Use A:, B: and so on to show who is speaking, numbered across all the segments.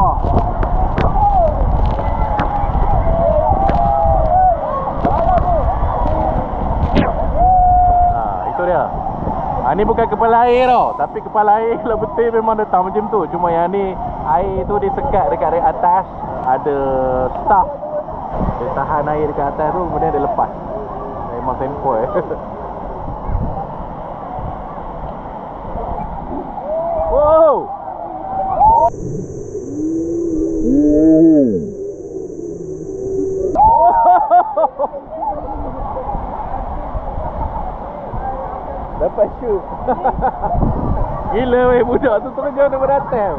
A: Itu dia. Ni bukan kepala air tau, tapi kepala air lah betul memang datang macam tu. Cuma yang ni air tu disekat dekat atas, ada staff dia tahan air dekat atas tu, kemudian dia lepas. Memang sempoi. Wow. Dapat shoot. Gila weh, budak tu terjun daripada atas.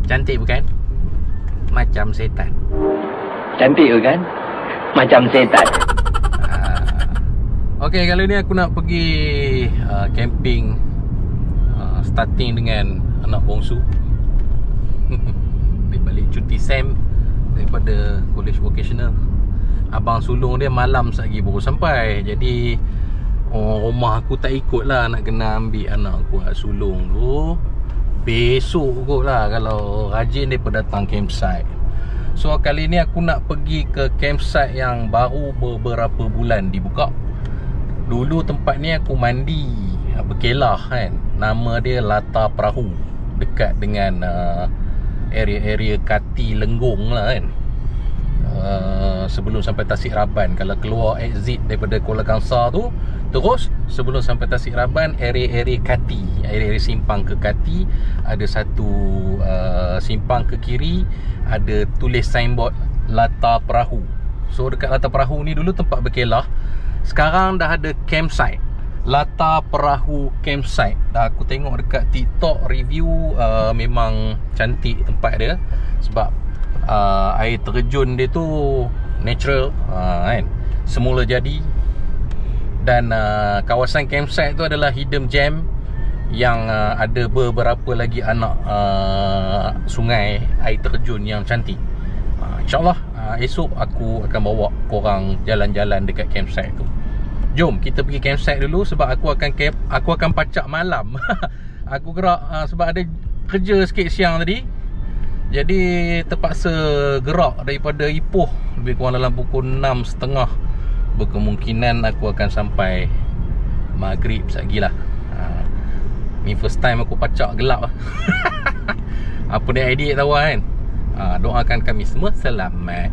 A: Cantik bukan? Macam setan.
B: Cantik bukan? Macam setan.
A: Okey, kali ni aku nak pergi camping, starting dengan anak bongsu. Dia balik cuti SEM daripada college vocational. Abang sulung dia malam lagi baru sampai. Jadi rumah aku tak ikut lah, nak kena ambil anak aku sulung tu besok kot lah kalau rajin dia datang campsite. So kali ni aku nak pergi ke campsite yang baru beberapa bulan dibuka. Dulu tempat ni aku mandi berkelah kan. Nama dia Latar Perahu, dekat dengan area-area Kati Lenggong lah kan. Sebelum sampai Tasik Raban, kalau keluar exit daripada Kuala Kangsar tu, terus sebelum sampai Tasik Raban, area-area Kati, area-area simpang ke Kati, ada satu simpang ke kiri, ada tulis signboard Latar Perahu. So dekat Latar Perahu ni dulu tempat berkelah, sekarang dah ada campsite, Latar Perahu Campsite. Dah aku tengok dekat TikTok review, memang cantik tempat dia. Sebab air terjun dia tu natural, kan, semula jadi. Dan kawasan campsite tu adalah hidden gem yang ada beberapa lagi anak sungai air terjun yang cantik. InsyaAllah esok aku akan bawa korang jalan-jalan dekat campsite tu. Jom kita pergi campsite dulu, sebab aku akan pacak malam. Aku gerak sebab ada kerja sikit siang tadi. Jadi terpaksa gerak daripada Ipoh lebih kurang dalam pukul 6.30. Berkemungkinan aku akan sampai maghrib sekejap lah. Ni first time aku pacak gelap lah. Apa dia idea tahu kan. Doakan kami semua selamat.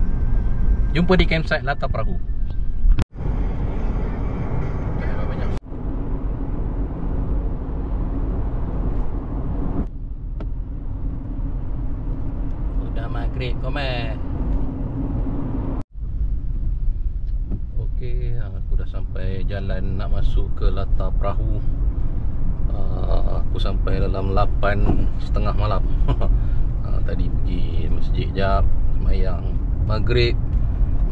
A: Jumpa di campsite Latar Perahu. Udah maghrib komen. Okey, aku dah sampai jalan nak masuk ke Latar Perahu. Aku sampai dalam 8.30 malam. Tadi pergi masjid jap, sembahyang maghrib,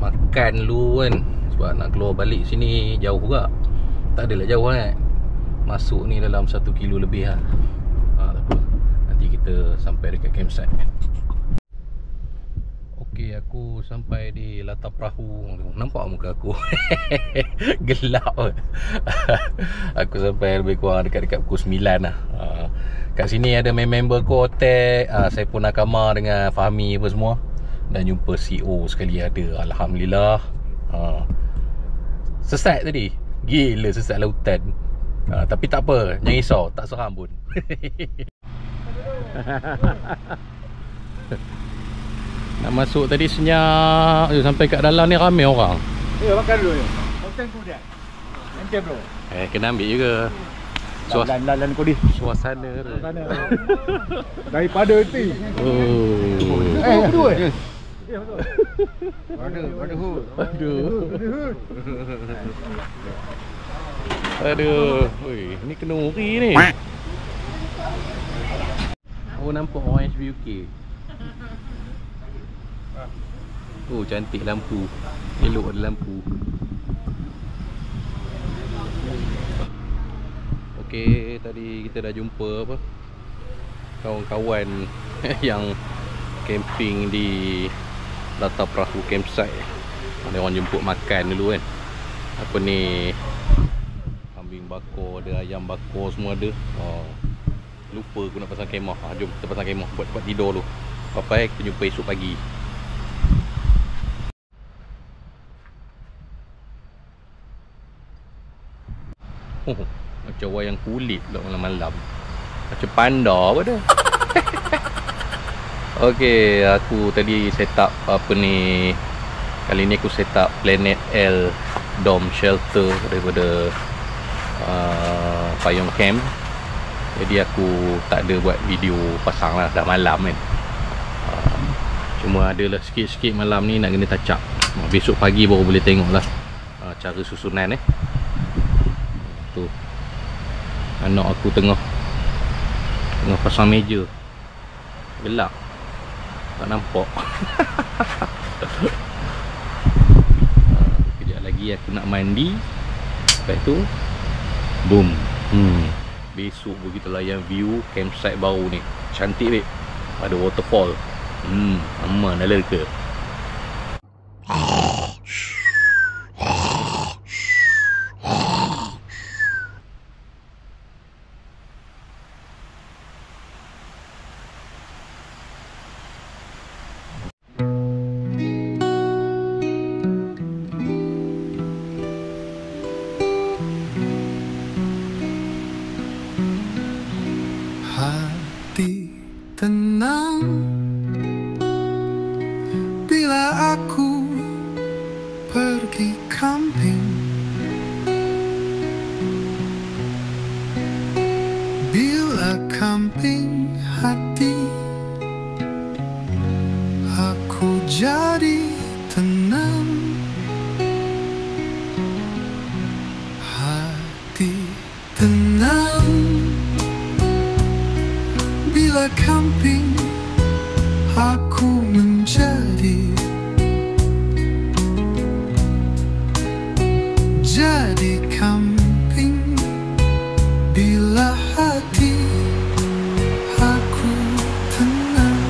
A: makan dulu kan, sebab nak keluar balik sini jauh juga. Tak adalah jauh kan, masuk ni dalam 1 kilo lebih lah. Tak apa, nanti kita sampai dekat campsite. Okey, aku sampai di Latar Perahu. Nampak muka aku gelap. Aku sampai lebih kurang dekat pukul 9 lah. Kat sini ada member aku hotel, saya pun nakama dengan Fahmi apa semua. Dan jumpa CEO sekali ada. Alhamdulillah. Sesat tadi, gila sesat lautan. Tapi tak apa, jangan risau, tak seram pun. Nak masuk tadi senyap. Sampai kat dalam ni ramai orang.
C: Makan dulu ni. Konten tu dia. Nanti bro.
A: Kena ambil juga.
C: Lan kau di.
A: Suasana tu.
C: Daripada itu. Berdua. Ada hood.
A: Aduh. Oi, ni kena uri ni. Oh, nampak orang HBUK. Oh, cantik lampu. Elok ada lampu. Okey, tadi kita dah jumpa apa, kawan-kawan yang camping di Latar Perahu Campsite. Ada orang jemput makan dulu kan. Apa ni, kambing bakar ada, ayam bakar semua ada. Lupa aku nak pasang kemah. Jom kita pasang kemah buat tempat tidur dulu. Bye-bye, kita jumpa esok pagi. Macam wayang kulit pula malam-malam. Macam panda apa dah. Okay, aku tadi set up apa ni. Kali ni aku set up Planet L Dome Shelter daripada Payung Camp. Jadi aku tak ada buat video pasang lah, dah malam kan. Cuma adalah sikit-sikit malam ni nak kena touch up. Besok pagi baru boleh tengok lah cara susunan tu. Anak aku tengah pasang meja. Gelap, tak nampak. Kejap lagi aku nak mandi. Lepas tu boom. Besok kita layan view campsite baru ni. Cantik babe. Ada waterfall. Aman dah lega.
D: Hati tenang bila aku pergi camping. Bila camping hati aku jadi tenang. Hati tenang bila camping aku menjadi camping bila hati aku tenang.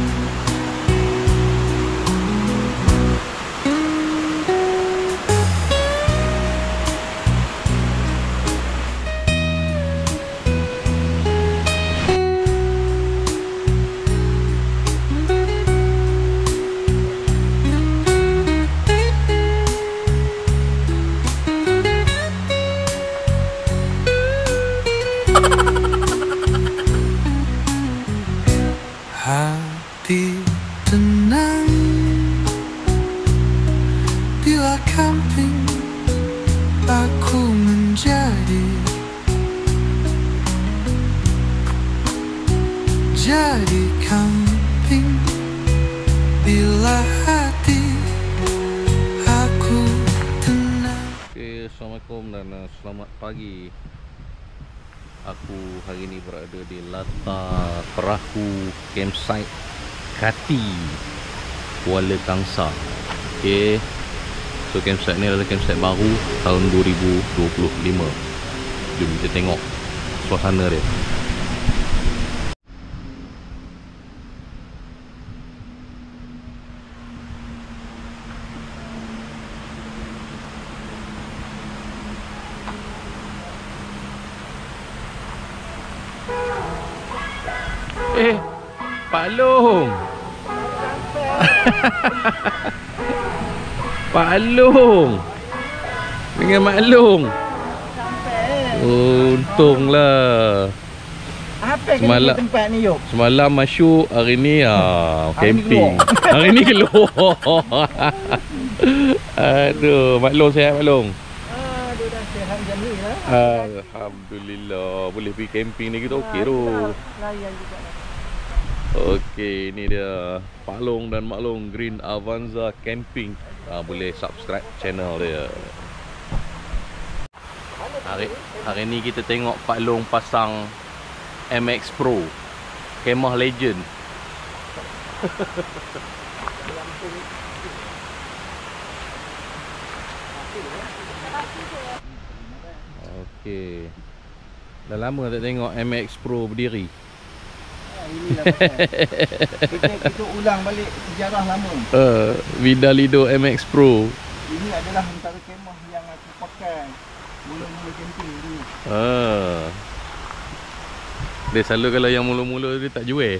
D: Hati tenang bila camping aku menjadi camping bila hati aku tenang.
A: Okay, Assalamualaikum dan selamat pagi. Aku hari ni berada di latar perahu campsite Kati, Kuala Kangsar. Okay, so campsite ni adalah campsite baru tahun 2025. Jom kita tengok suasana dia. Pak Long. Pak Long. Dengan Mak Long. Untunglah.
C: Apa
A: Semalam-
C: tempat ni yuk?
A: Semalam masuk, hari ni camping. Hari ni keluar. Aduh, Mak Long sihat Mak Long.
C: Aduh, dah sihat macam ni lah.
A: Alhamdulillah, boleh pergi camping ni kita okey tu.
C: Layan juga lah.
A: Okey, ni dia Pak Long dan Mak Long Green Avanza Camping. Boleh subscribe channel dia. Hari ni kita tengok Pak Long pasang MX Pro Kemah Legend. Okey. Dah lama tak tengok MX Pro berdiri.
C: Inilah kita ulang balik sejarah lama.
A: Vidalido MX Pro.
C: Ini adalah antara kemah yang aku pakai mula-mula camping dulu.
A: Dia selalu kalau yang mula-mula dia tak jual.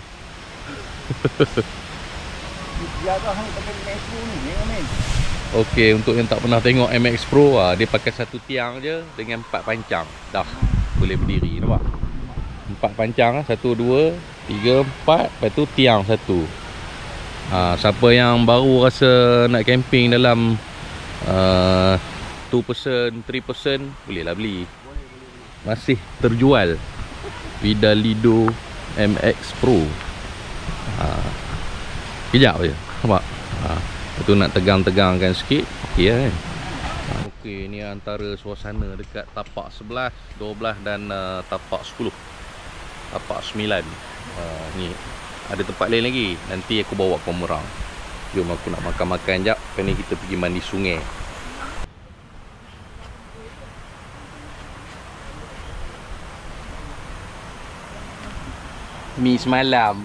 C: Dia dah hang pakai MX Pro ni, men.
A: Okey, untuk yang tak pernah tengok MX Pro dia pakai satu tiang je dengan 4 pancang. Dah boleh berdiri, nampak? 4 pancang, 1 2 3 4, lepas tu tiang satu. Siapa yang baru rasa nak camping dalam 2 person, 3 person, bolehlah beli. Masih terjual Vidalido MX Pro. Kejap je, nampak? Lepas tu nak tegang-tegangkan sikit, okey lah kan. Okey, ni antara suasana dekat tapak 11, 12 dan tapak 10, tapak 9. Ni ada tempat lain lagi, nanti aku bawa korang. Jom, aku nak makan-makan jap. Lepas ni kita pergi mandi sungai. Mi semalam.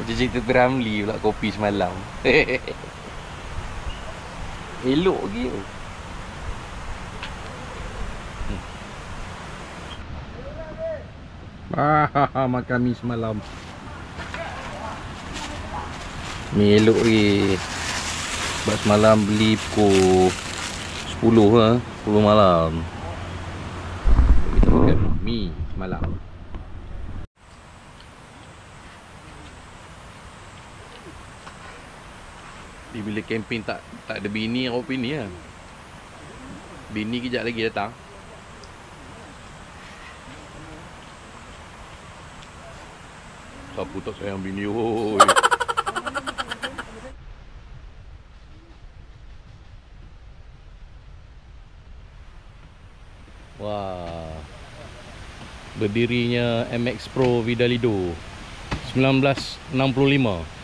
A: Macam cerita Ramli pula, kopi semalam. Elok lagi tu. Makan mi semalam. Mi elok lagi. Sebab semalam beli pukul 10 10 malam. Kita makan mi semalam. Bila camping tak ada bini, apa bini lah. Bini kejap lagi datang. Siapa tak sayang bini, oi. Wah. Berdirinya MX Pro Vidalido 1965.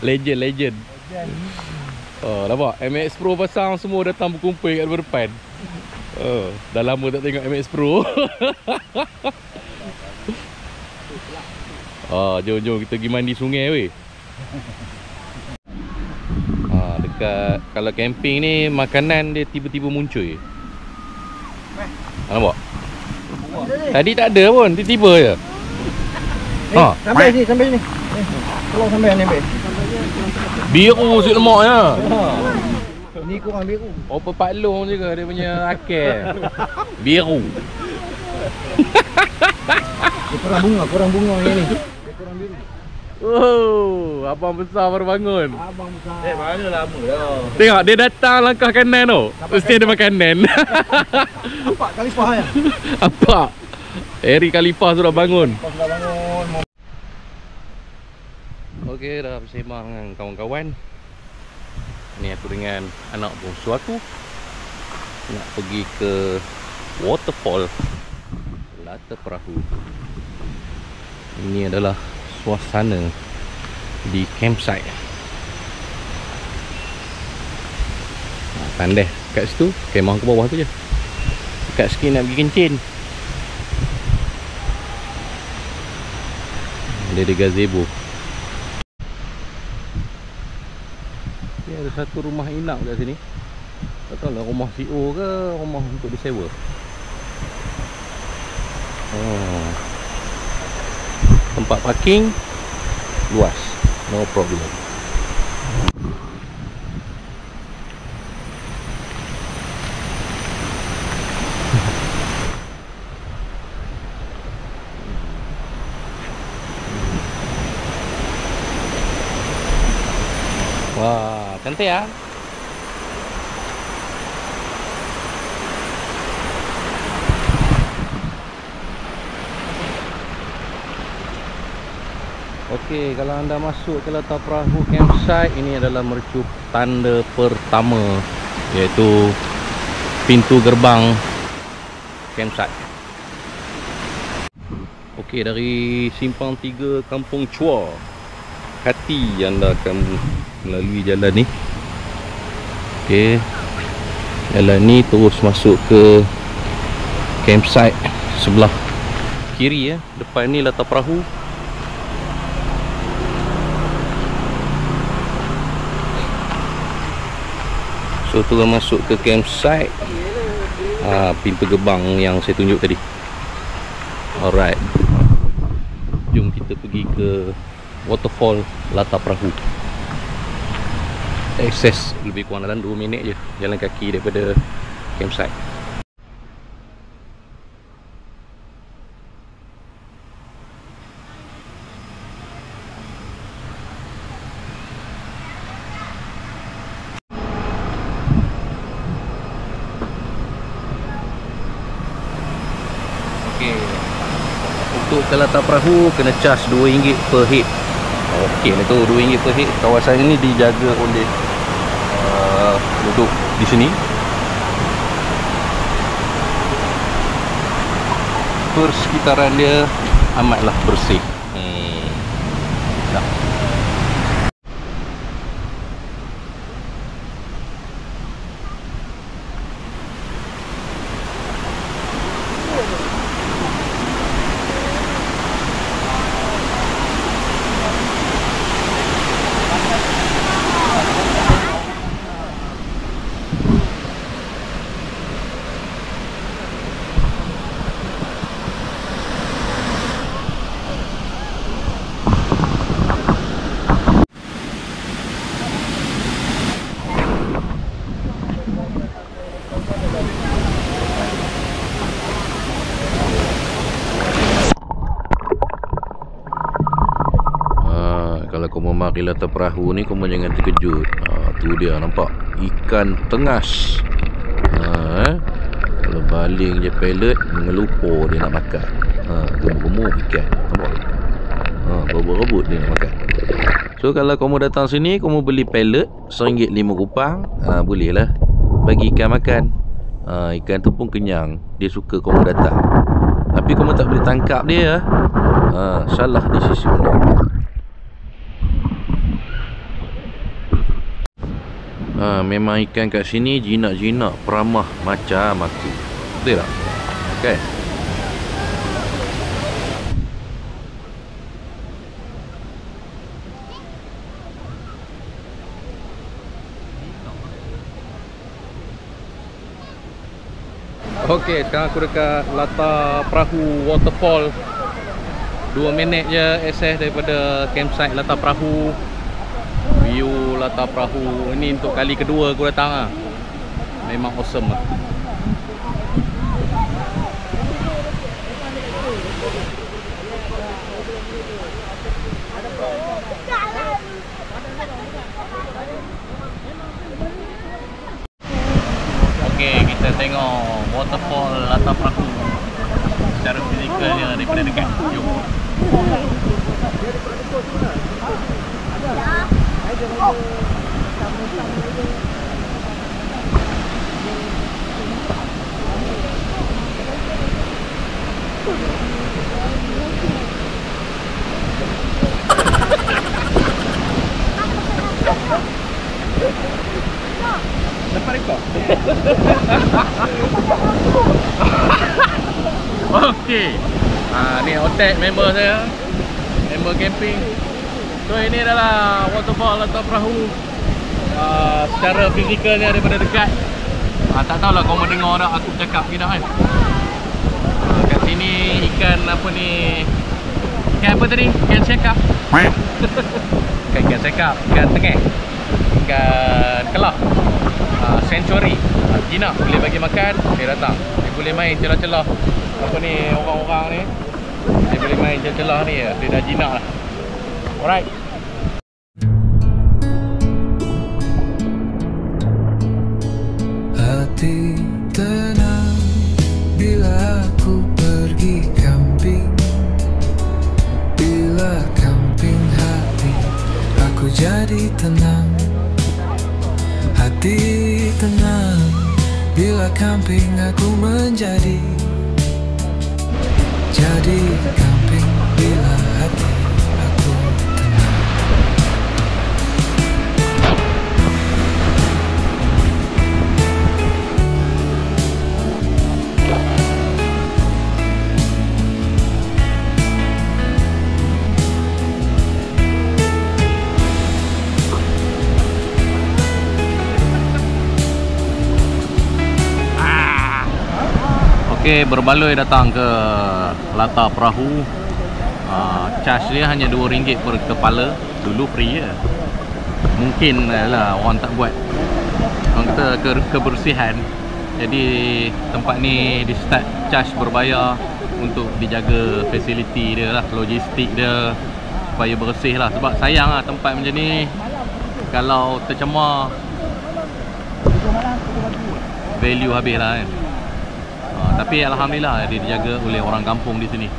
A: Legend. Nampak MX Pro pasang semua datang berkumpul kat depan. Dah lama tak tengok MX Pro. Jom kita pergi mandi sungai weh. Dekat kalau camping ni makanan dia tiba-tiba muncul. Nampak? Tadi tak ada pun, tiba-tiba je.
C: Sampai sini. Tolong sampai ni, Be.
A: Biru si lemaknya.
C: Ni kurang biru.
A: Oh, Pak Long juga dia punya akal. Biru.
C: Dia kurang bunga yang ni. Dia kurang biru.
A: Oh, abang besar baru bangun.
C: Abang besar. Mana lama dah.
A: Tengok dia datang langkah kanan tu. Mesti ada makanan.
C: Apa Khalifah ya?
A: Apa? Eri Khalifah sudah bangun. Okey, dah bersembang dengan kawan-kawan. Ni aku dengan anak bongsu aku nak pergi ke waterfall Lata Perahu. Ini adalah suasana di campsite. Pandai kat situ, kemah ke bawah tu je. Dekat sikit nak pergi kencing. Dia ada gazebo. Dia ada satu rumah inap kat sini. Tak tahu lah rumah VO ke rumah untuk disewa. Tempat parking luas, no problem. Wah, cantik ya. Okey, kalau anda masuk ke Lata Perahu campsite, ini adalah mercu tanda pertama, iaitu pintu gerbang campsite. Okey, dari Simpang 3 Kampung Chua Kati anda akan melalui jalan ni. Okey, jalan ni terus masuk ke campsite sebelah kiri ya. Depan ni Lata Perahu. So turun masuk ke campsite. Pintu gerbang yang saya tunjuk tadi. Alright, jom kita pergi ke waterfall Latar Perahu. Akses lebih kurang dalam 2 minit je jalan kaki daripada campsite. Untuk ke Latar Perahu kena charge RM2 per head. Okey lah tu, RM2 per head. Kawasan ini dijaga oleh penduduk di sini. Persekitaran dia amatlah bersih. Dah. Kalau kau memakai Latar Perahu ni, kau jangan terkejut. Tu dia, nampak ikan tengas. Kalau baling je pellet, mengelupur dia nak makan. Gemuk-gemuk ikan, nampak? Berebut-rebut dia nak makan. So kalau kamu datang sini, kamu beli pellet RM1.05, boleh lah bagi ikan makan. Ikan tu pun kenyang. Dia suka kamu datang. Tapi kamu tak boleh tangkap dia. Salah di sisi undang-undang. Memang ikan kat sini jinak-jinak, peramah macam aku. Betul tak? Okay. Okey, sekarang aku dekat Latar Perahu Waterfall. 2 minit je akses daripada campsite Latar Perahu. View Latar Perahu ini untuk kali kedua aku datang lah. Memang awesome lah. Okey, kita tengok waterfall Latar Perahu secara fizikalnya daripada dekat. Jom. Dapat rekod? Okey. Ni otak member saya. Member camping. So ini adalah waterfall Latar Perahu. Secara fizikalnya daripada dekat. Tak tahulah kau mendengar tak aku cakap ke tak kan. Kat sini ikan apa ni? Ikan apa tadi? Ikan sekap. Ikan sekap, ikan tengah, ikan kelah, sanctuary, jinak boleh bagi makan. Dia datang, dia boleh main celah-celah apa ni, orang-orang ni dia boleh main celah-celah ni, dia dah jinak lah. Alright.
D: Hati tenang bila aku pergi camping. Bila camping hati aku jadi tenang. Hati tenang bila camping aku menjadi. Jadi camping bila hati aku tenang.
A: Okey, berbaloi datang ke latar perahu. Charge dia hanya RM2 per kepala. Dulu free je. Mungkin lah orang tak buat, orang kata kebersihan. Jadi tempat ni di start charge berbayar untuk dijaga fasiliti dia lah, logistik dia supaya bersih lah. Sebab sayang lah tempat macam ni, kalau tercemar value habis lah kan. Tapi alhamdulillah dia dijaga oleh orang kampung di sini.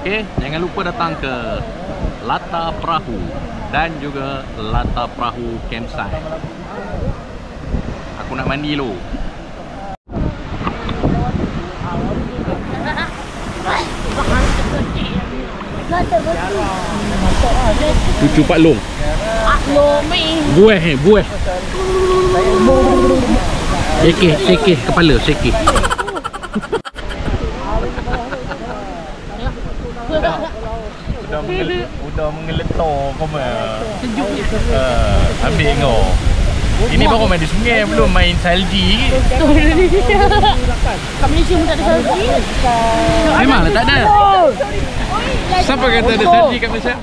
A: Okey, jangan lupa datang ke latar perahu dan juga latar perahu campsite. Aku nak mandi dulu. Cucu Pak Long. Buih. Sekeh kepala, sekeh. Udah mengeletor kau mah. Sejuk je. Ambil kau. Ini baru main di sungai, belum main salji.
E: Kat Malaysia pun tak ada salji.
A: Memanglah tak ada. Siapa kata ada salji kat Malaysia?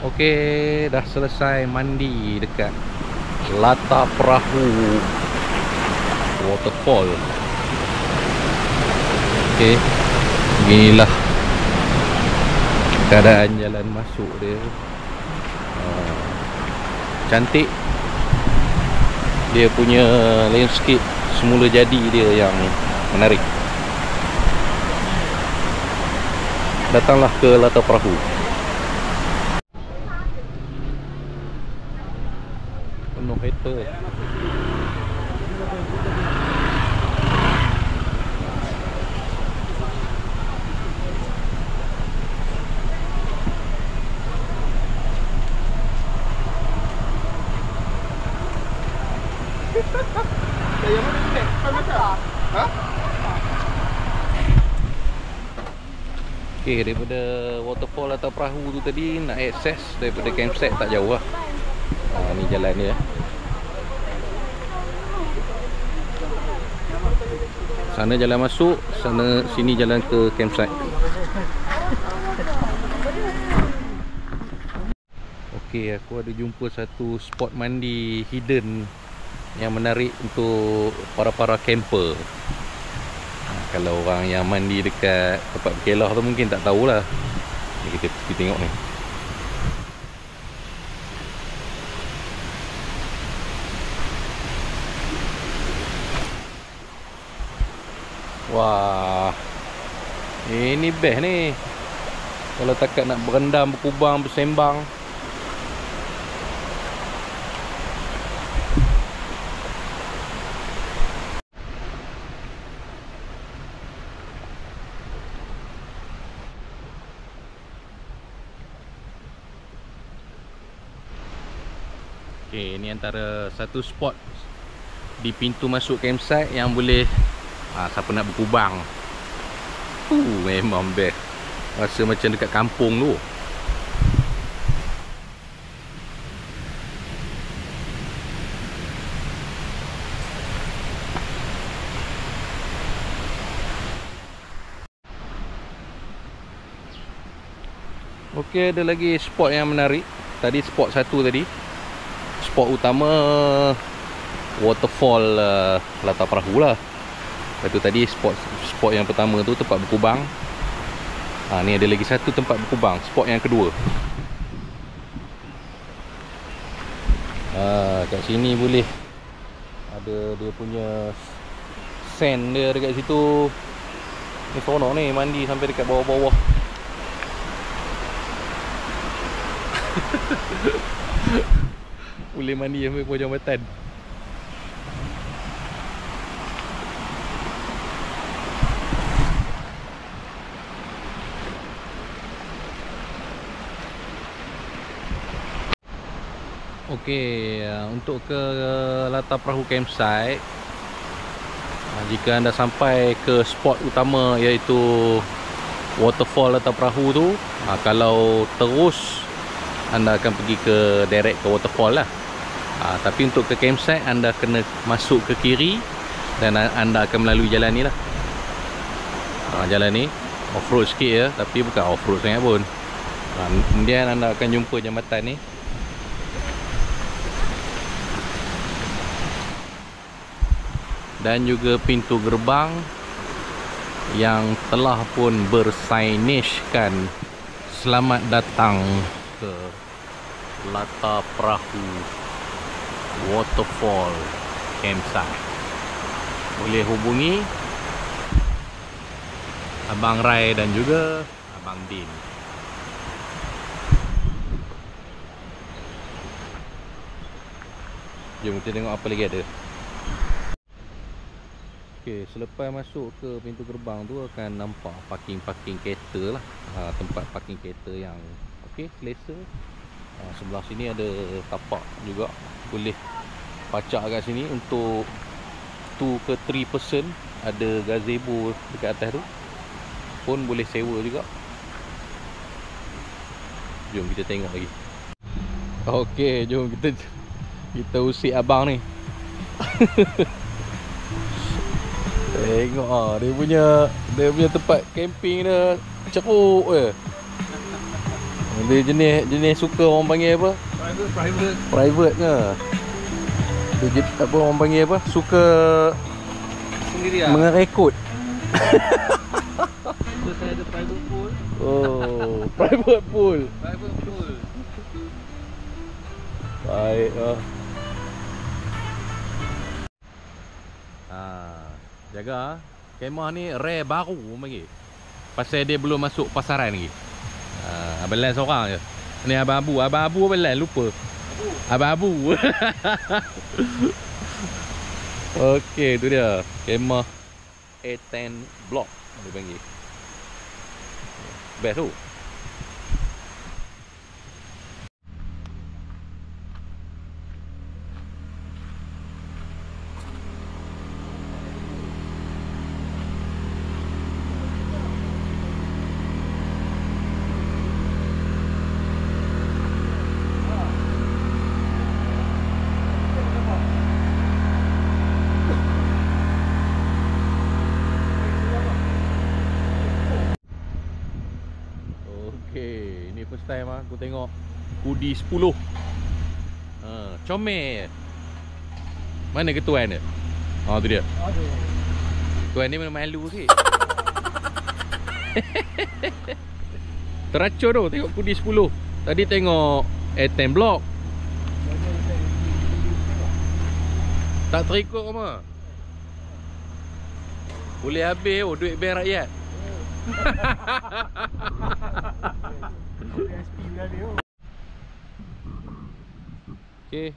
A: Okey, dah selesai mandi dekat latar perahu waterfall. Okey, beginilah keadaan jalan masuk dia. Cantik. Dia punya landscape semula jadi dia yang menarik. Datanglah ke latar perahu. Penuh hater. Okey, daripada waterfall atau perahu tu tadi nak akses daripada campsite tak jauh lah. Ni jalan dia. Sana jalan masuk, sini jalan ke campsite. Okey, aku ada jumpa satu spot mandi hidden yang menarik untuk para camper. Kalau orang yang mandi dekat tempat berkelah tu mungkin tak tahulah. Ni kita pergi tengok ni. Wah, ini best ni. Kalau takat nak berendam, berkubang, bersembang. Okay, ini antara satu spot di pintu masuk campsite yang boleh siapa nak berkubang. Memang best. Rasa macam dekat kampung tu. Okey, ada lagi spot yang menarik. Tadi spot satu tadi. Spot utama waterfall latar perahu lah. Lepas tu tadi spot yang pertama tu tempat berkubang. Ni ada lagi satu tempat berkubang, spot yang kedua. Kat sini boleh ada dia punya sand dia dekat situ. Ni seronok ni mandi sampai dekat bawah-bawah. Boleh mandi sampai pojok jambatan. Okey, untuk ke latar perahu campsite, jika anda sampai ke spot utama iaitu waterfall latar perahu tu, kalau terus anda akan pergi ke direct ke waterfall lah. Tapi untuk ke campsite anda kena masuk ke kiri dan anda akan melalui jalan ni lah. Jalan ni off-road sikit ya, tapi bukan off-road sangat pun. Kemudian anda akan jumpa jambatan ni. Dan juga pintu gerbang yang telah pun bersignage-kan selamat datang ke latar perahu waterfall campsite. Boleh hubungi Abang Rai dan juga Abang Din. Jom kita tengok apa lagi ada. Okey, selepas masuk ke pintu gerbang tu akan nampak parking kereta lah. Tempat parking kereta yang okey, selesa. Sebelah sini ada tapak juga. Boleh pacak kat sini untuk 2 ke 3 person. Ada gazebo dekat atas tu. Pun boleh sewa juga. Jom kita tengok lagi. Okey, jom kita usik abang ni. Tengok dia punya tempat camping dia ceruk je. Dia jenis suka orang panggil apa? Private ke? Dia apa orang panggil apa? Suka
C: Sendiri lah.
A: mengerekod.
C: So, saya ada private pool.
A: Oh, private pool.
C: Private pool.
A: Baik lah. Jaga kemah ni rare baru orang panggil. Pasal dia belum masuk pasaran lagi. Abang Lan seorang je. Ni Abang Abu Abang Lan lupa. Abang Abu. Okey, tu dia. Kemah A10 block dia panggil. Best tu. First time aku tengok Hoodie 10. Comel. Mana ketuan dia? Tu dia. Tuan ni memang malu sikit. Teracun tu tengok Hoodie 10. Tadi tengok A10 block. Tak terikut apa. Boleh habis duit ber rakyat. Okey.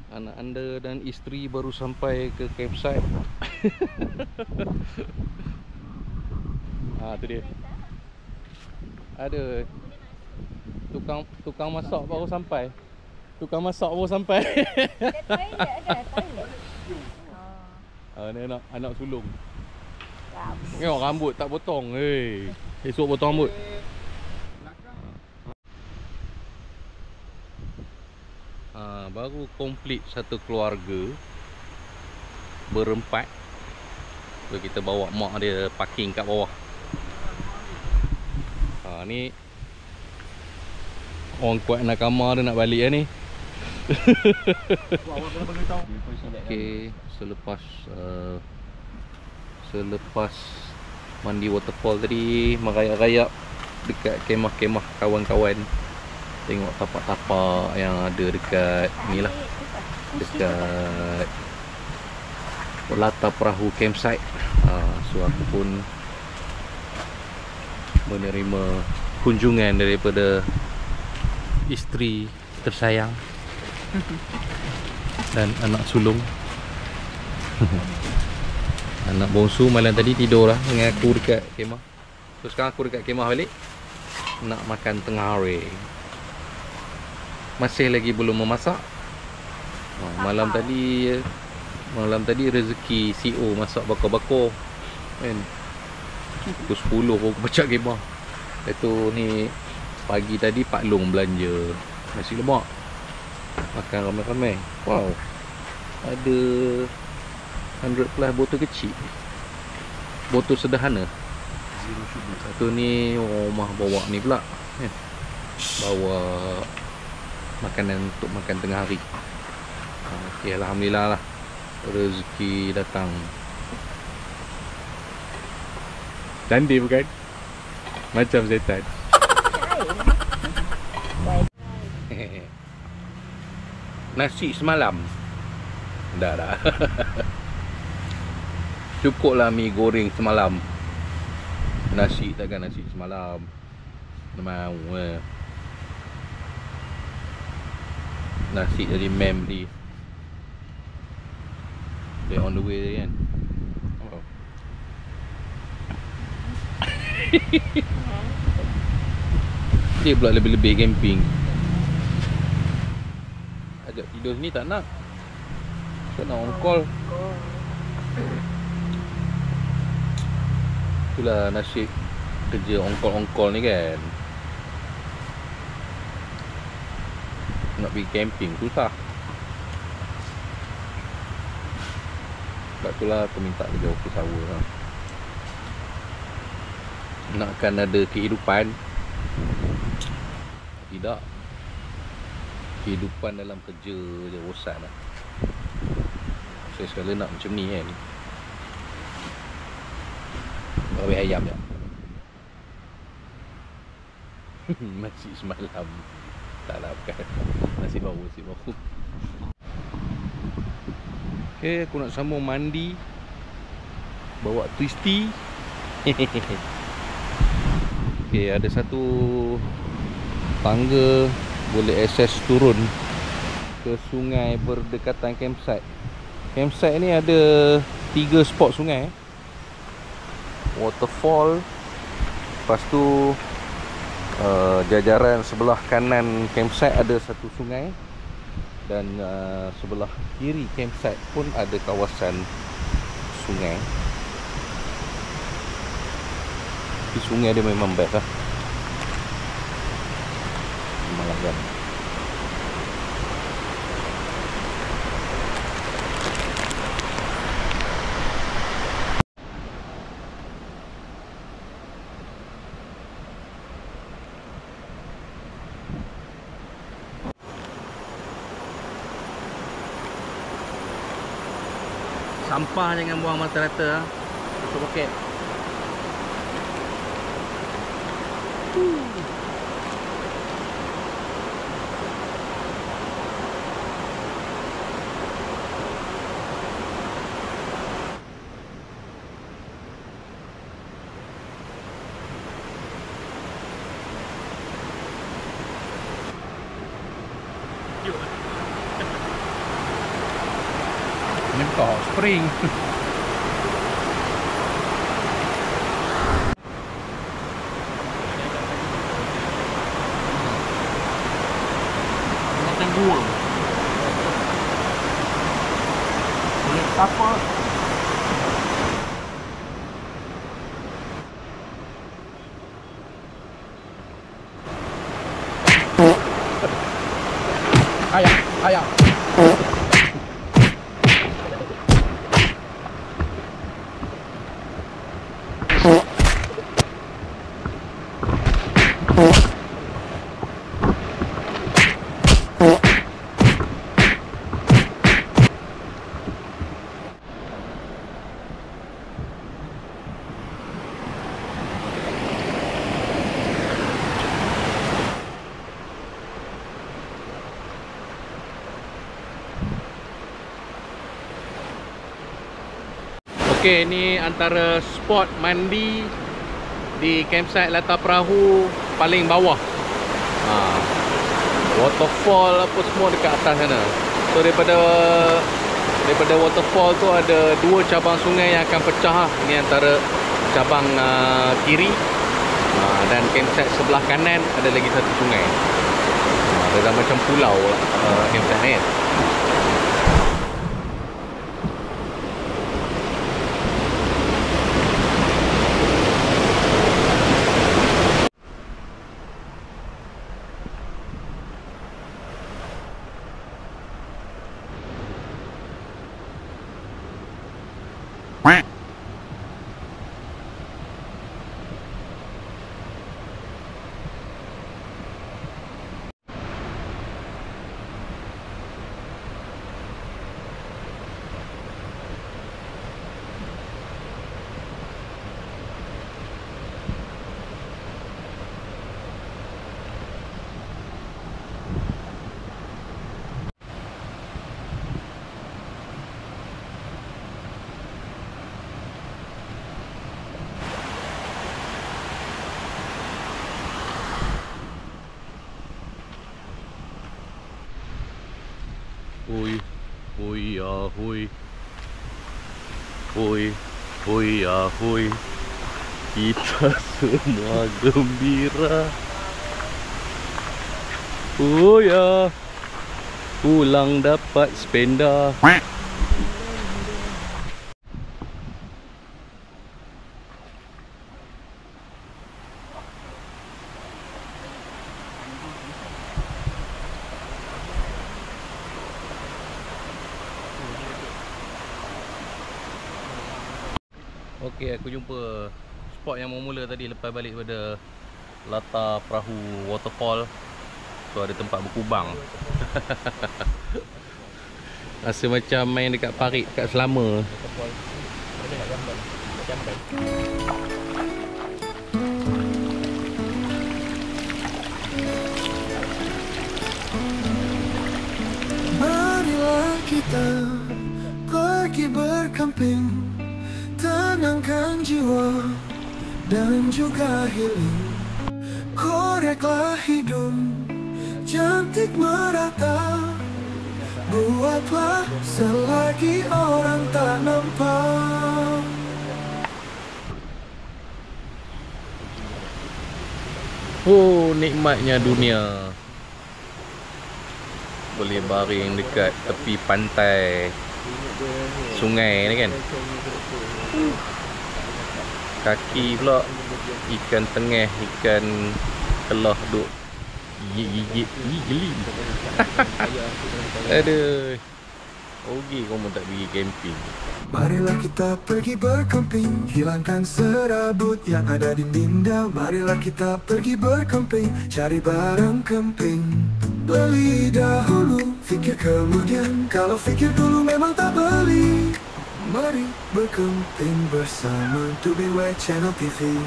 A: Anak anda dan isteri baru sampai ke campsite. Tu dia. Ada tukang masak baru sampai. Ni anak sulung. Tengok rambut tak potong. Esok potong rambut. Baru komplit satu keluarga berempat. So kita bawa mak dia parking kat bawah. Ni orang kuat nak kamar dia nak balik lah ni. Okay, selepas mandi waterfall tadi, merayap-rayap dekat kemah-kemah kawan-kawan. Tengok tapak-tapak yang ada dekat ni lah, dekat latar perahu campsite. So aku pun menerima kunjungan daripada isteri tersayang dan anak sulung. Anak bongsu malam tadi tidur lah dengan aku dekat kemah. So sekarang aku dekat kemah balik nak makan tengah hari. masih lagi belum memasak. Malam tadi rezeki CEO masak bakar-bakar kan. Pukul 10 aku pecah kemah. Itu ni pagi tadi Pak Long belanja nasi lemak. Makan ramai-ramai. Wow. Ada 100 plus botol kecil. Botol sederhana. Satu ni rumah bawa ni pula. Bawa makanan untuk makan tengah hari. Okay, alhamdulillah lah. Rezeki datang. Cantik bukan? Macam setan. Nasi semalam. Dah. Cukuplah mi goreng semalam. Nasi takkan nasi semalam. Mau nasi jadi mem di. They on the way kan. Oh. Dia pula lebih-lebih camping. Ajak tidur sini tak nak. Tak nak on call. Itulah nasib kerja on call ni kan. Nak pergi camping susah. Sebab itulah aku minta kerja office hour lah. Nakkan ada kehidupan. Tidak. Kehidupan dalam kerja je bosan lah. Saya sekali nak macam ni kan. Ambil ayam je. Nasi semalam. Tak lah bukan. Nasi bau. Okay, aku nak sambung mandi. Bawa twisty. Okay, ada satu tangga boleh akses turun ke sungai berdekatan campsite. Campsite ni ada 3 spot sungai. Waterfall. Lepas tu jajaran sebelah kanan campsite ada satu sungai. Dan sebelah kiri campsite pun ada kawasan sungai. Di sungai dia memang best lah. Malah kan. Sampah jangan buang rata-rata. Masuk poket. Ini kok spring. Makan gua. Boleh apa? Ayam. Okey, ni antara spot mandi di campsite Latar Perahu paling bawah. Waterfall apa semua dekat atas sana. So daripada waterfall tu ada 2 cabang sungai yang akan pecah. Ini antara cabang kiri dan campsite sebelah kanan ada lagi satu sungai. Dah macam pulau lah Hampton kan. Hui, hui, ahui. Hui, hui, ahui. Kita semua gembira. Oh ya, pulang dapat sepeda. Okey, aku jumpa spot yang mula tadi lepas balik pada latar perahu waterfall. So ada tempat berkubang. Rasa macam main dekat parit kat Selama.
D: Marilah kita pergi berkemping, tenangkan jiwa dan juga healing. Koreklah hidung, cantik merata. Buatlah selagi orang tak nampak.
A: Oh, nikmatnya dunia. Boleh baring dekat tepi pantai sungai ni kan. Kaki pula ikan tengah, ikan kelah duk gigit geli. Aduh. Okey, kamu tak pergi camping.
D: Marilah kita pergi berkemping, hilangkan serabut yang ada di minda. Marilah kita pergi berkemping, cari barang kemping. Beli dahulu, fikir kemudian. Kalau fikir dulu memang tak beli. Mari berkemping bersama 2BY Channel TV.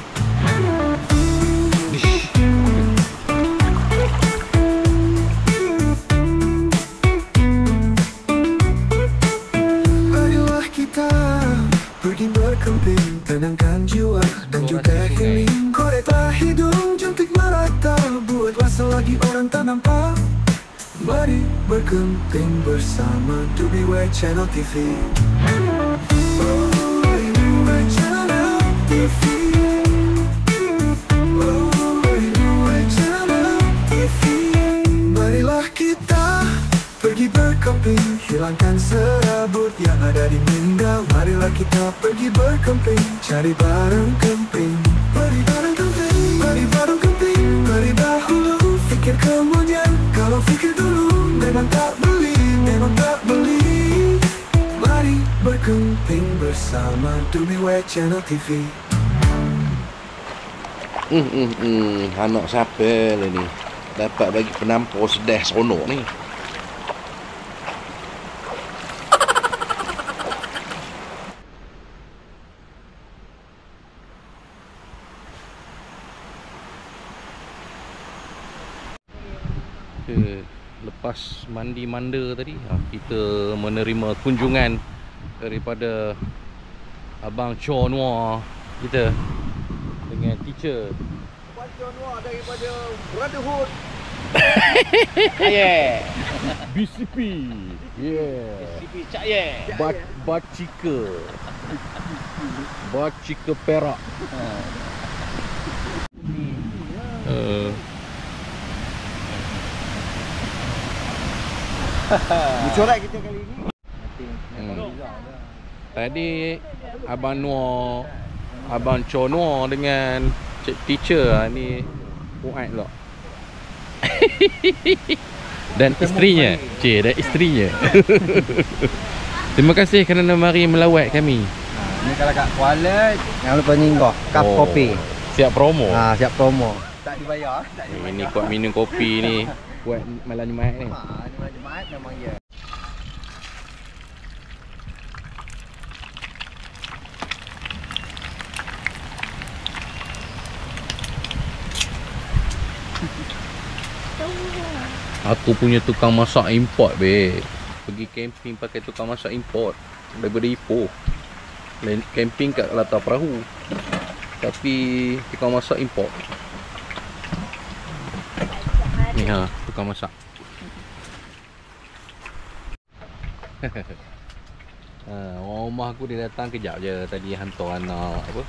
D: Marilah kita pergi berkemping, tenangkan jiwa dan juga healing. Koreklah hidung, cantik merata. Buatlah selagi orang tak nampak. Mari berkemping bersama 2BY Channel TV. Marilah kita pergi berkemping, hilangkan serabut yang ada di minda. Marilah kita pergi berkemping, cari barang kemping. Mari barang kemping, mari barang kemping. Mari dahulu, fikir kemudian. Kalau fikir dulu, memang tak beli, memang tak beli. Mari berkemping bersama 2BY Channel TV.
A: Anak siapa lah ni? Dapat bagi penampar sedah seronok ni. Lepas mandi manda tadi, kita menerima kunjungan daripada Abang Chor Noir kita dengan teacher.
C: Abang Chor Noir daripada Brotherhood.
B: Yeah.
A: BCP. Yeah.
B: CP Cak Ye.
A: Bacika. Bacika Perak.
C: Corak kita kali ni.
A: Tadi Abang Noor, Abang Cho Noor dengan Cik Teacher ni Puat pula. Dan isterinya. Cik, dan isterinya. Terima kasih kerana mari melawat kami.
C: Ni kalau kat Kuala, jangan lupa singgah Cup Kopi.
A: Siap promo.
C: Siap promo. Tak dibayar,
A: Ini kuat minum kopi ni buat malam Jumaat ni.
C: Ni malam Jumaat memang ya.
A: Aku punya tukang masak import be. Pergi camping pakai tukang masak import daripada Ipoh. Camping kat latar perahu, tapi tukang masak import. Ni tukang masak. Orang rumah aku dia datang kejap je. Tadi hantar anak apa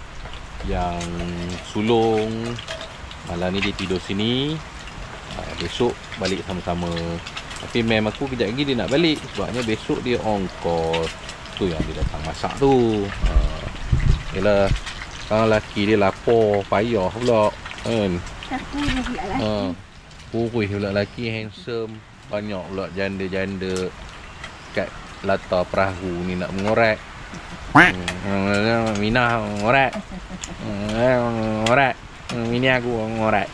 A: yang sulung. Malam ni dia tidur sini. Besok balik sama-sama. Tapi mem aku kejap lagi dia nak balik. Sebabnya besok dia on course. Tu yang dia datang masak tu. Yelah, sekarang lelaki dia lapar, payah pula kan.
E: Kurus pula lelaki.
A: Kurus pula lelaki, handsome. Banyak pula janda-janda kat latar perahu ni nak mengorak. Minah mengorak. Mengorak. Ini aku mengorak.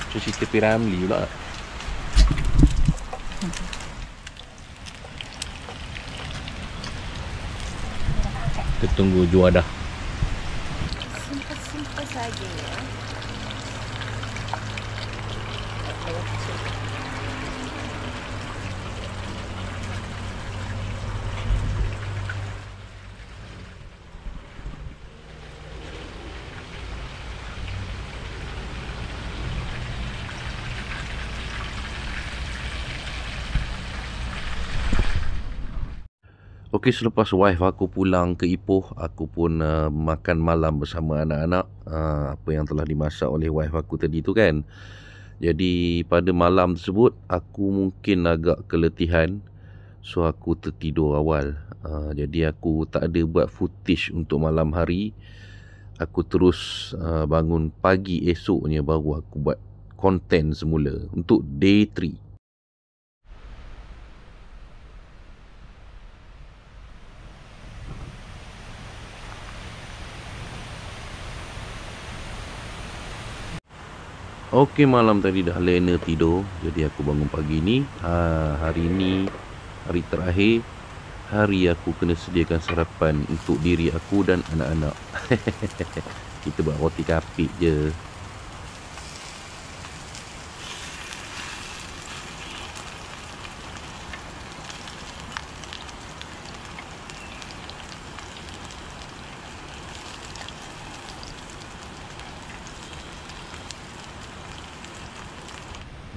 A: Tu cerita Piramli pula. Kita tunggu juadah.
E: Simple saja ya.
A: Okey, selepas wife aku pulang ke Ipoh, aku pun makan malam bersama anak-anak. Apa yang telah dimasak oleh wife aku tadi tu kan. Jadi pada malam tersebut aku mungkin agak keletihan, so aku tertidur awal. Jadi aku tak ada buat footage untuk malam hari. Aku terus bangun pagi esoknya baru aku buat konten semula untuk day 3. Okey, malam tadi dah lena tidur. Jadi aku bangun pagi ni. Hari ni hari terakhir. Hari aku kena sediakan sarapan untuk diri aku dan anak-anak. Kita buat roti kapit je.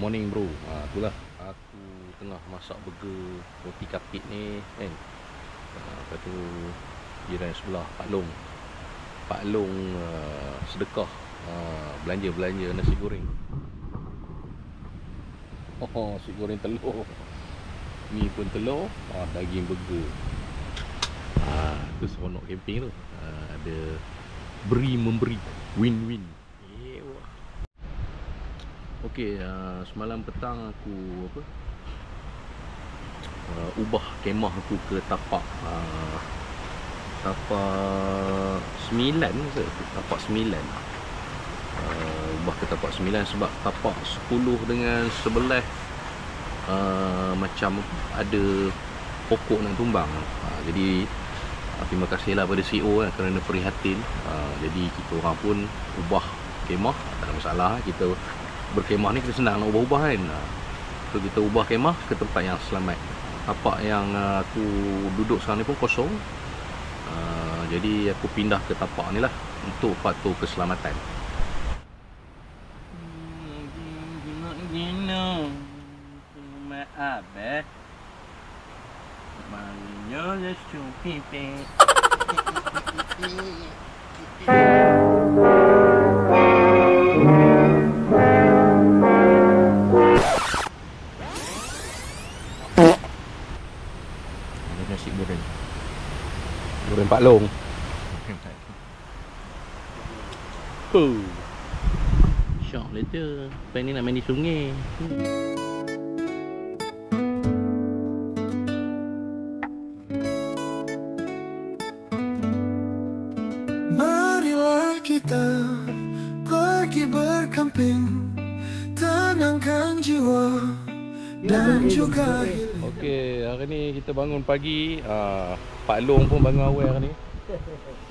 A: Morning bro. Itulah aku tengah masak burger roti kapit ni kan. Lepas tu jiran sebelah Pak Long sedekah belanja nasi goreng. Nasi goreng telur. Mi pun telur, daging burger. Tu seronok camping tu. Ada beri memberi, win-win. Okey, semalam petang aku ubah kemah aku ke tapak 9 ke tapak 9. Ubah ke tapak 9 sebab tapak 10 dengan 11 macam ada pokok nak tumbang. Jadi terima kasihlah pada CEO kerana prihatin. Jadi kita orang pun ubah kemah, tak ada masalah. Kita berkemah ni kita senang nak ubah-ubah kan. So kita ubah kemah ke tempat yang selamat. Tapak yang aku duduk sekarang ni pun kosong. Jadi aku pindah ke tapak ni lah untuk faktor keselamatan. Maaf Mario let's do pipi. Pak Long. Syok later. Lepas ni nak main di sungai.
D: Marilah kita pergi berkemping, tenangkan jiwa dan juga hilang.
A: Okey, hari ni kita bangun pagi. Pak Long pun bangun awal hari ni.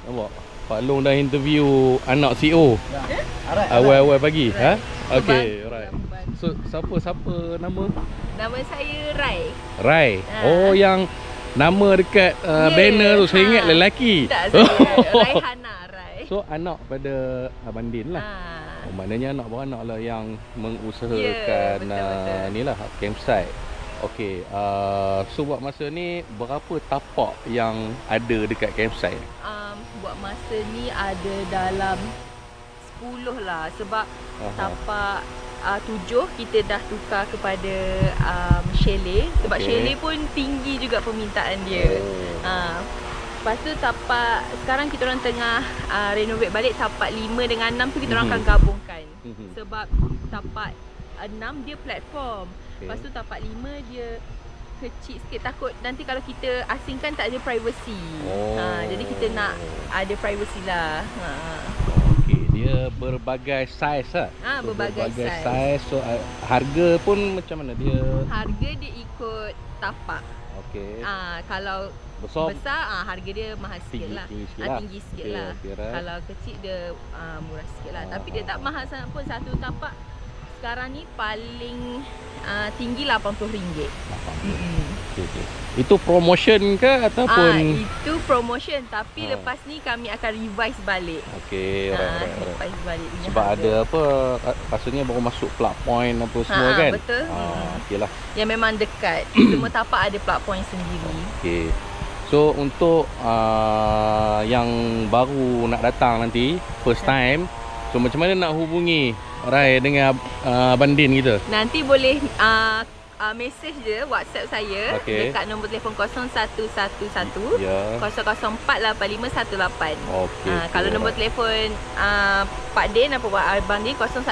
A: Nampak? Pak Long dah interview anak CEO. Awal-awal pagi. Ha? Okey, alright. So, siapa nama?
E: Nama saya Rai.
A: Rai. Oh, yang nama dekat banner tu saya ingat lelaki.
E: Tak, saya Raihana Rai.
A: So, anak pada Abang Din lah. Oh, maknanya anak-beranak lah yang mengusahakan
E: betul.
A: ni lah, campsite. Okey, so buat masa ni berapa tapak yang ada dekat campsite?
E: Buat masa ni ada dalam 10 lah. Sebab tapak 7 kita dah tukar kepada chalet. Sebab chalet pun tinggi juga permintaan dia. Lepas tu tapak, sekarang kita orang tengah renovate balik tapak 5 dengan 6 tu kita orang akan gabungkan. Sebab tapak 6 dia platform. Lepas tu tapak 5 dia kecil sikit, takut nanti kalau kita asingkan tak ada privacy. Jadi kita nak ada privacy lah.
A: Okey, dia berbagai saiz lah. So,
E: berbagai
A: saiz. So harga pun macam mana dia?
E: Harga dia ikut tapak.
A: Okey.
E: Kalau besar harga dia mahal sikit lah. Tinggi sikit lah. Kalau kecil dia murah sikit lah. Tapi dia tak mahal sangat pun. Satu tapak sekarang ni paling tinggi RM80.
A: Okay. Itu promotion ke ataupun?
E: Itu promotion, tapi lepas ni kami akan revise balik.
A: Okey, right.
E: Revise balik.
A: Sebab harga. Ada apa, rasanya baru masuk plug point apa semua kan?
E: Betul.
A: Okeylah.
E: Yang memang dekat. Semua tapak ada plug point sendiri.
A: Okey. So untuk yang baru nak datang nanti, first time, so macam mana nak hubungi Rai dengan Abang Din kita?
E: Nanti boleh message je WhatsApp saya dekat nombor telefon 0111 0048518. Kalau nombor telefon Pak Din apa Abang Din 019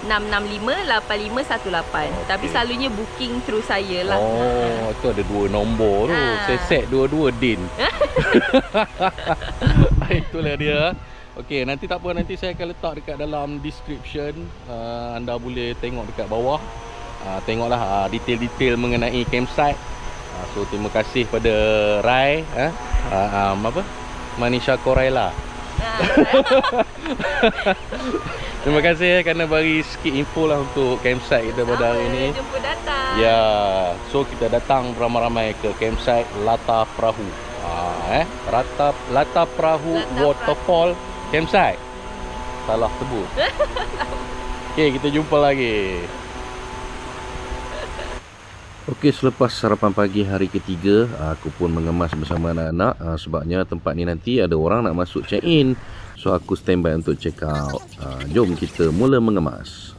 E: 665 8518. Tapi selalunya booking through saya lah.
A: Tu ada 2 nombor tu. Saya set dua-dua Din. Itulah dia. Okey, nanti tak apa, nanti saya akan letak dekat dalam description. Anda boleh tengok dekat bawah. Tengoklah detail-detail mengenai campsite. So terima kasih pada Rai, Manisha Koraila. Terima kasih kerana bagi sikit info lah untuk campsite kita pada hari ini.
E: Jumpa datang.
A: Ya, so kita datang ramai-ramai ke campsite Lata Perahu. Lata Perahu Waterfall Campsite. Salah sebut. Okey, kita jumpa lagi. Okey, selepas sarapan pagi hari ketiga, aku pun mengemas bersama anak-anak. Sebabnya tempat ni nanti ada orang nak masuk check in. So aku standby untuk check out. Jom kita mula mengemas.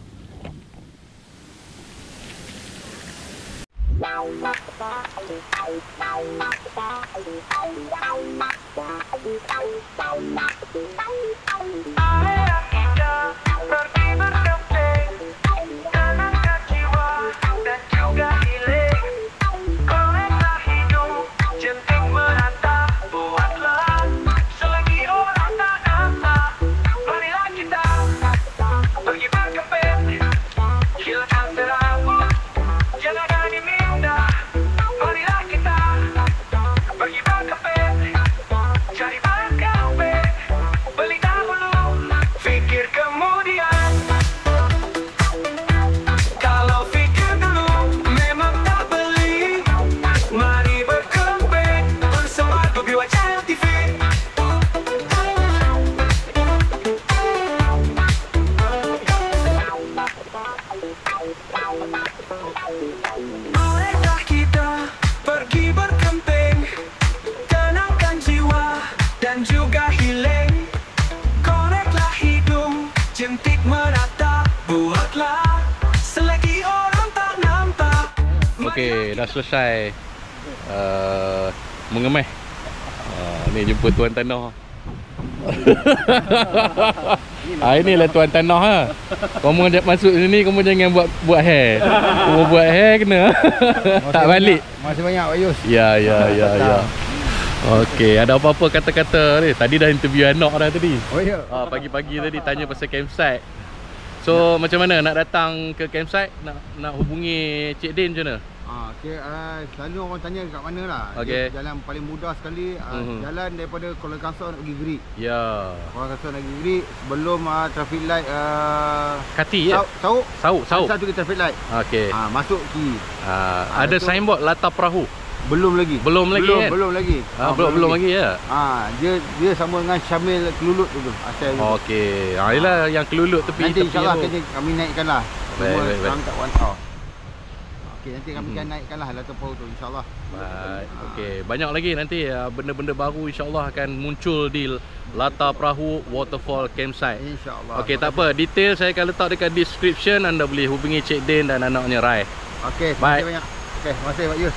D: Bolehkah kita pergi berkemping, tenangkan jiwa dan juga healing. Koreklah hidung, jentik menatap, buatlah selagi orang tak nampak.
A: Okey, dah selesai mengemeh Ni jemput tuan tanah. Inilah tuan tanah ha. Kamu masuk sini kamu jangan buat hair. Kamu buat hair kena. Tak balik.
C: Masih banyak Pak Yus.
A: Ya. Okey, ada apa-apa kata-kata ni? Tadi dah interview anak dah tadi.
C: Oh ya.
A: Pagi-pagi tadi tanya pasal campsite. So macam mana nak datang ke campsite? Nak hubungi Cik Din macam mana?
C: Okey, selalu orang tanya kat mana lah.
A: Okey.
C: Jalan paling mudah sekali, jalan daripada Kuala Kangsar nak pergi Gerik.
A: Ya.
C: Kuala Kangsar nak pergi Gerik sebelum traffic light
A: Kati ya? Sauk.
C: Satu ke traffic light.
A: Okey.
C: Masuk kiri.
A: Ada signboard latar perahu.
C: Belum lagi.
A: Belum lagi. Belum lagi ya.
C: Dia sama dengan Syamil Kelulut tu.
A: Okey. Ialah yang Kelulut tepi.
C: Nanti insya-Allah
A: tu.
C: kami naikkanlah.
A: Baik.
C: Orang tak wantau. Okey, nanti kami akan naikkanlah latar perahu tu insya-Allah.
A: Baik. Okey, banyak lagi nanti benda-benda baru insya-Allah akan muncul di latar perahu Waterfall Campsite.
C: Insya-Allah.
A: Okey, tak apa. Detail saya akan letak dekat description. Anda boleh hubungi Cik Din dan anaknya Rai.
C: Okey, terima kasih banyak. Okey, terima kasih Pak Yus.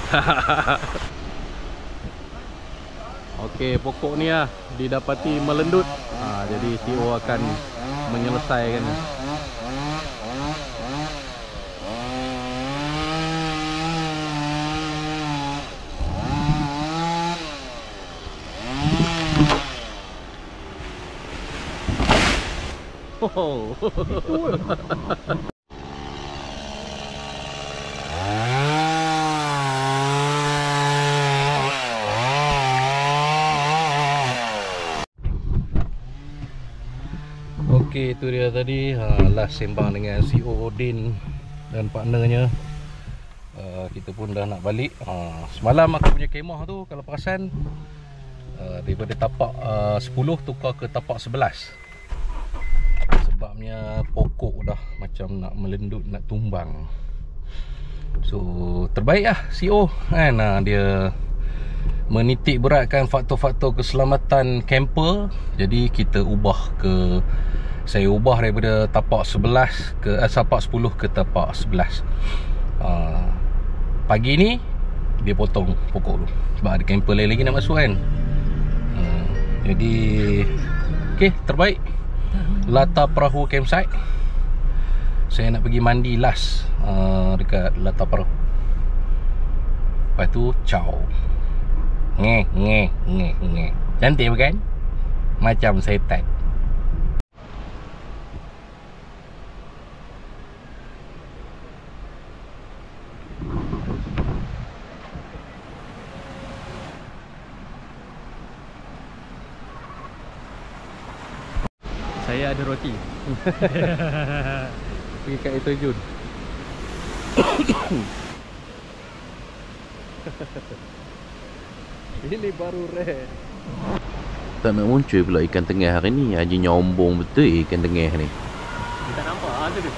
A: Okey, pokok ni didapati melendut. Jadi CEO akan menyelesaikan. Okey, itu dia tadi last sembang dengan CEO Din dan partnernya. Kita pun dah nak balik. Semalam aku punya kemah tu kalau perasan daripada tapak 10 tukar ke tapak 11. Sebabnya pokok dah macam nak melendut, nak tumbang. So terbaik lah CEO kan, dia menitik beratkan faktor-faktor keselamatan camper. Jadi kita saya ubah daripada tapak 11 ke tapak 10 ke tapak 11. Pagi ni dia potong pokok tu sebab ada camper lain lagi nak masuk kan. Jadi okey, terbaik. Latar perahu campsite. Saya nak pergi mandi last dekat latar perahu. Lepas tu ciao. Nge. Cantik bukan? Macam setan. Saya ada roti. Pergi kat Air Terjun. Ini baru rare.
F: Tak nak muncul pula ikan tengah hari ni. Haji nyombong betul ikan tengah ni.
A: Kita nampak tu dia.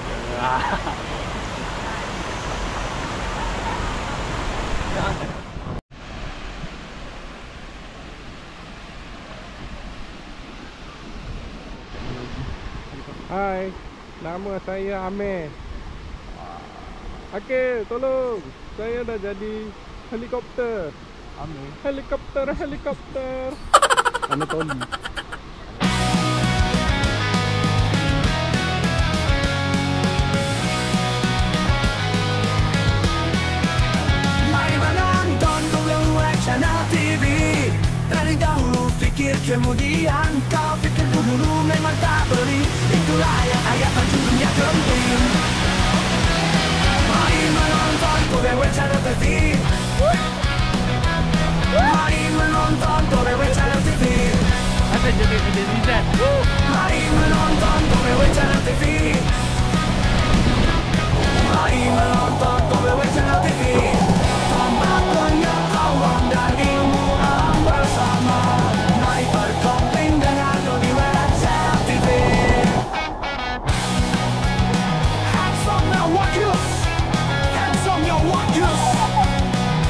G: Hai, nama saya Amir. Okey, tolong. Saya dah jadi helikopter. Amir. Helikopter. Amir Toli.
D: Mari menonton Google Channel TV. Dari dahulu fikir kemudian kau fikir dulu memang tak beri. Itulah yang ayat pancung dunia kembali. Mari menonton Google Channel TV. Mari menonton Google Channel TV.
A: Ada jadi Zizat.
D: Mari menonton Google Channel TV. Mari menonton Google Channel TV. Tombak pengetahuan dan ilmu alam bersama. Mari berkopling dengan Google Channel TV. Hands on now, what use? Hands on your what use?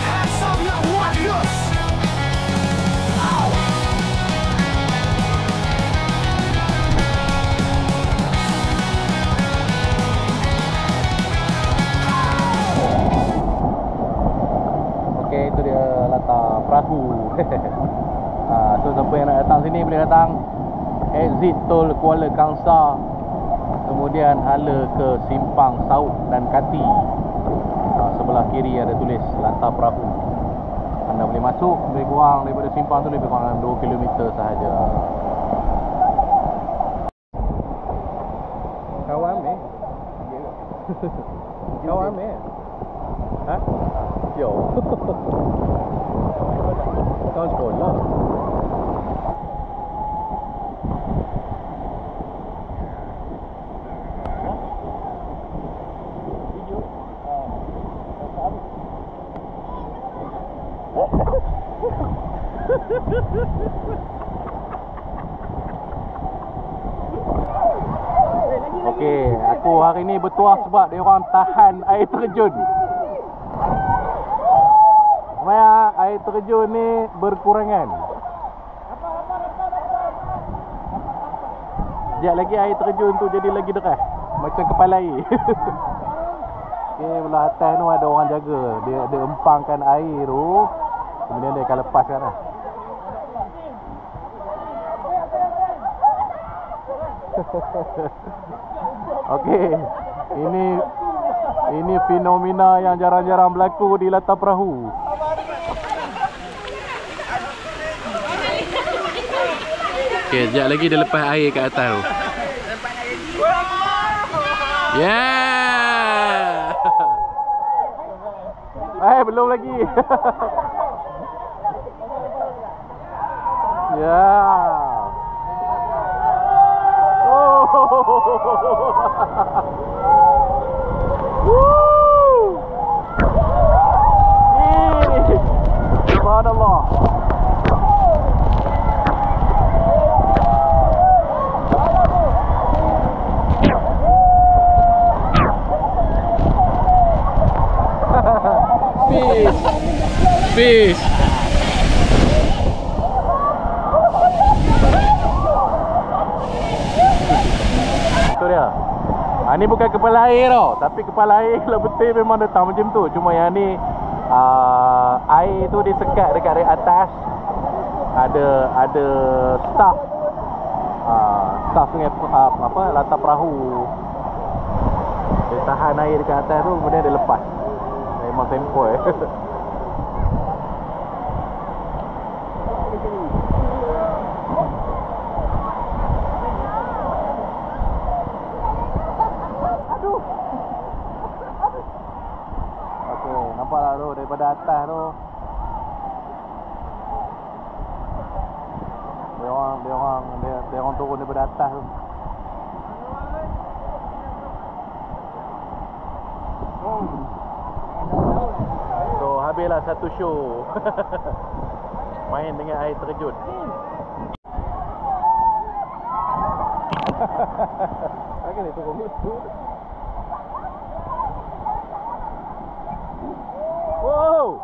D: Hands on your what use?
A: Okey, itu dia latar perahu. So exit tol Kuala Kangsar, kemudian hala ke simpang Sauk dan Kati. Sebelah kiri ada tulis Latar Perahu. Anda boleh masuk lebih kurang daripada simpang tu lebih kurang 2 km sahaja.
G: Kawan Kawan ha?
A: Yo. Kawan sekolah. Okey, aku hari ni bertuah sebab dia orang tahan air terjun. Maya, air terjun ni berkurangan. Sekejap lagi air terjun tu jadi lagi deras, macam kepala air. Okey, belah atas tu ada orang jaga. Dia empangkan air tu, kemudian dia akan lepaskan lah. Okey, ini fenomena yang jarang-jarang berlaku di Latar Perahu. Okey, sekejap lagi dia lepas air kat atas tu. Yeah. Belum lagi. Yeah. Subhanallah. Fish. Tu dia. Ni bukan kepala air tau, tapi kepala air kalau betul memang datang macam tu. Cuma yang ni air tu disekat dekat atas. Ada staff sungai Latar Perahu. Dia tahan air dekat atas tu, kemudian dia lepas. Memang sempoi. Nampaklah tu daripada atas tu. Dia orang turun daripada atas tu. So habislah satu show. Main dengan air terjun. Lagi ni turun tu. Wow.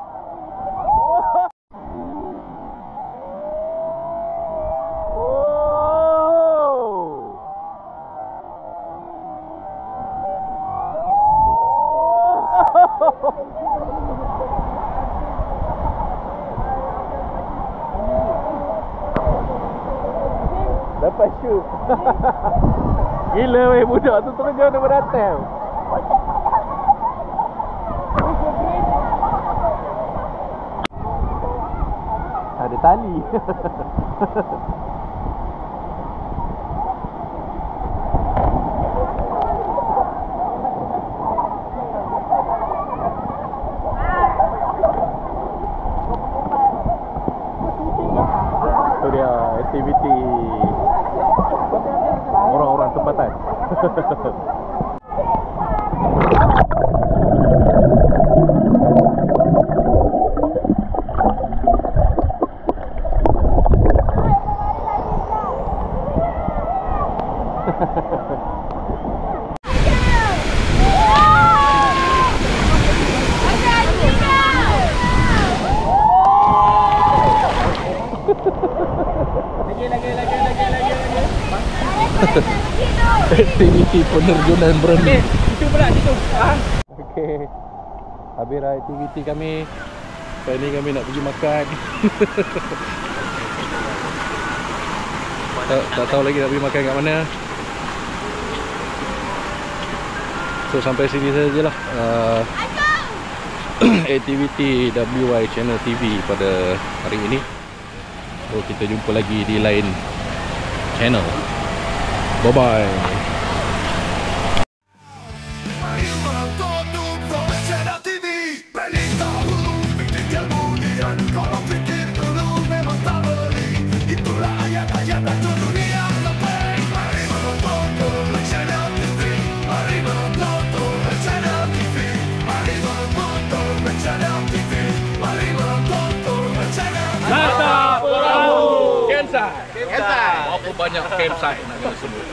A: Dapat shoot. Gila weh, budak tu terjun daripada atas. Ada tali. Itu dia aktiviti orang-orang tempatan. Aktiviti penerjunan berani.
C: Itu pula situ.
A: Okey. Habislah aktiviti kami. Kali ni kami nak pergi makan. Tak tahu lagi nak pergi makan kat mana. So sampai sini sajalah aktiviti WY Channel TV pada hari ini. So kita jumpa lagi di lain channel. Bye bye. Campsite. Berapa banyak campsite nak kena sebut?